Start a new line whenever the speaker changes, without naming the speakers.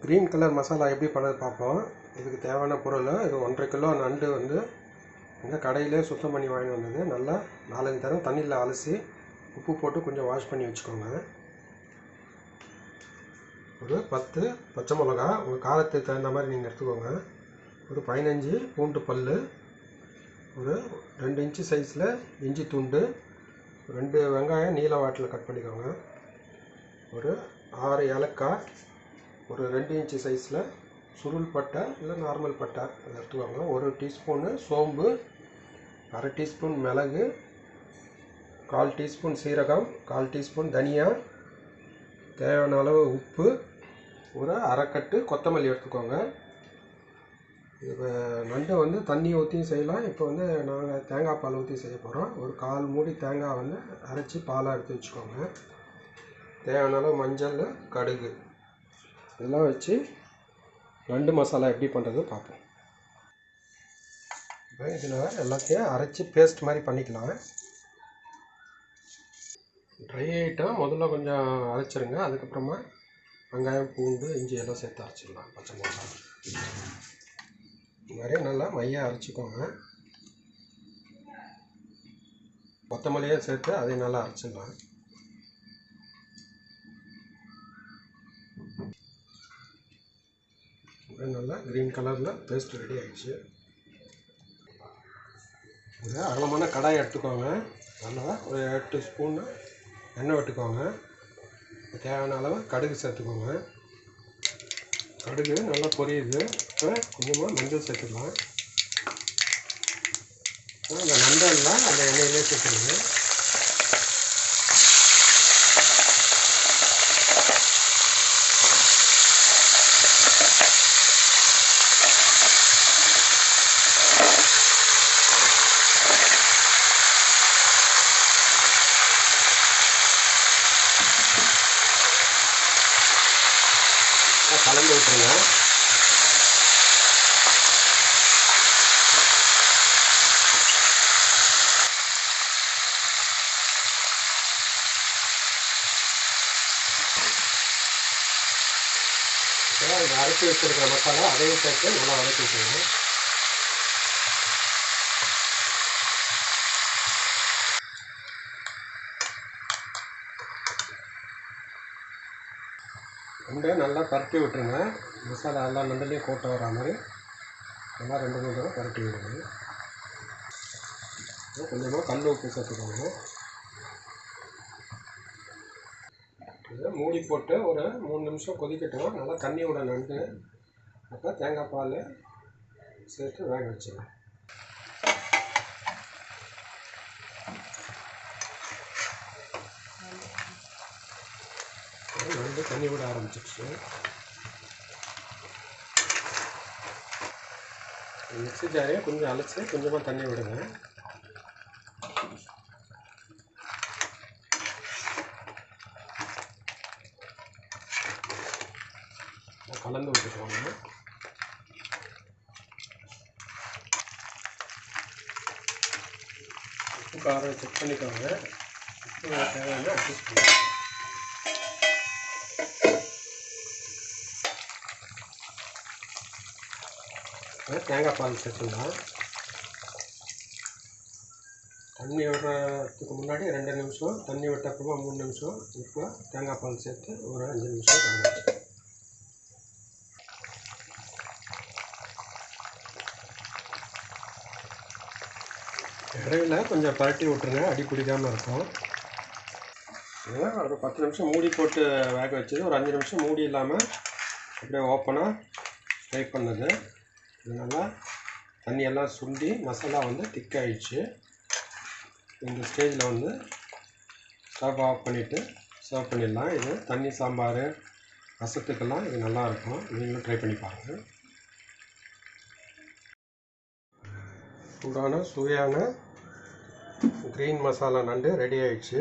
Green colour masala எப்படி பண்ணுறது பார்ப்போம். இதுக்கு தேவையான பொருள் இது 1.5 கிலோ நண்டு வந்து இந்த கடையிலே சுத்தம் பண்ணி வாங்கிட்டு வந்தது. நல்லா 4-5 தரம் தண்ணியில் அலசி உப்பு போட்டு கொஞ்சம் வாஷ் பண்ணி வச்சுக்கோங்க. ஒரு 10 பச்சை மிளகா உங்கள் காரத்துக்கு தகுந்த மாதிரி நீங்கள் எடுத்துக்கோங்க. ஒரு 15 பூண்டு பல், ஒரு 2 இன்ச்சு சைஸில் இஞ்சி துண்டு, 2 வெங்காயம் நீல வாட்டில் கட் பண்ணிக்கோங்க. ஒரு 6 ஏலக்காய், ஒரு 2 இன்ச்சு சைஸில் சுருள் பட்டை இல்லை நார்மல் பட்டை அதை எடுத்துக்கோங்க. ஒரு டீஸ்பூனு சோம்பு, அரை டீஸ்பூன் மிளகு, 1/4 டீஸ்பூன் சீரகம், 1/4 டீஸ்பூன் தனியா, தேவையான அளவு உப்பு, ஒரு அரைக்கட்டு கொத்தமல்லி எடுத்துக்கோங்க. இப்போ நண்டை வந்து தண்ணி ஊற்றியும் செய்யலாம். இப்போ வந்து நாங்கள் தேங்காய் பால் ஊற்றி செய்ய போகிறோம். ஒரு 1/4 மூடி தேங்காய் வந்து அரைச்சி பாலாக எடுத்து வச்சுக்கோங்க. தேவையான அளவு மஞ்சள், கடுகு இதெல்லாம் வச்சு நண்டு மசாலா எப்படி பண்ணுறது பார்ப்போம். இப்போ இதில் எல்லாத்தையும் அரைச்சி பேஸ்ட் மாதிரி பண்ணிக்கலாம். ட்ரை ஐட்டம் முதல்ல கொஞ்சம் அரைச்சிருங்க. அதுக்கப்புறமா வெங்காயம், பூண்டு, இஞ்சி எல்லாம் சேர்த்து அரைச்சிடலாம். பச்சை மிளகா இது மாதிரி நல்லா மையாக அரைச்சிக்கோங்க. கொத்தமல்லியே சேர்த்து அதையும் நல்லா அரைச்சிடலாம். நல்லா க்ரீன் கலரில் பேஸ்ட் ரெடி ஆகிடுச்சு. இது அகலமான கடாயை எடுத்துக்கோங்க. நல்லா ஒரு 8 ஸ்பூன் எண்ணெய் விட்டுக்கோங்க. தேவையான அளவு கடுகு சேர்த்துக்கோங்க. கடுகு நல்லா பொரியுது. இப்போ கொஞ்சமாக மஞ்சள் சேர்த்துக்கலாம். அந்த நண்டெல்லாம் அந்த எண்ணெயிலே சேர்த்துருங்க. கலந்து விட்டுருங்க. இந்த அரைச்சி வச்சிருக்கிற மசாலா அதையும் சேர்த்து நல்லா வதக்கி விட்டுருங்க. நண்டை நல்லா பரட்டி விட்டுருங்க. மசாலா எல்லாம் நண்டுலேயும் கோட்டை வர மாதிரி நல்லா 2-3 தடவை பரட்டி விடுங்க. கொஞ்சமாக கல் உப்பு சேர்த்துக்கோங்க. இதை மூடி போட்டு ஒரு 3 நிமிஷம் கொதிக்கட்டும். நல்லா தண்ணி விட நண்டு. அப்போ தேங்காய் பால் சேர்த்து வேக வச்சுருங்க. நண்டு தண்ணி விட ஆரம்பிச்சிடுச்சு. மிக்ஸி ஜாரையும் கொஞ்சம் அலசி கொஞ்சமாக தண்ணி விடுங்க. கலந்து விட்டுக்கோங்க. உப்பு காரம் செக் பண்ணிக்கோங்க. உப்பு தேவையான அட்ஜஸ்ட் பண்ணுங்க. தேங்காய் பால் சேர்த்துக்கலாம். தண்ணி விடுறதுக்கு முன்னாடி 2 நிமிஷம், தண்ணி விட்டப்பறமா 3 நிமிஷம், இப்போ தேங்காய் பால் சேர்த்து ஒரு 5 நிமிஷம் கலந்து. இடையில கொஞ்சம் பரட்டி விட்டுருங்க, அடி பிடிக்காமல் இருக்கும். ஒரு 10 நிமிஷம் மூடி போட்டு வேக வச்சது. ஒரு 5 நிமிஷம் மூடி இல்லாமல் அப்படியே ஓப்பனாக ஃப்ரை பண்ணது. இது நல்லா தண்ணியெல்லாம் சுண்டி மசாலா வந்து திக்காகிடுச்சு. இந்த ஸ்டேஜில் வந்து ஸ்டவ் ஆஃப் பண்ணிவிட்டு சர்வ் பண்ணிடலாம். இது தண்ணி சாம்பார், ரசத்துக்கெல்லாம் இது நல்லாயிருக்கும். நீங்களும் ட்ரை பண்ணி பாருங்கள். சூடான சுவையான க்ரீன் மசாலா நண்டு ரெடி ஆகிடுச்சு.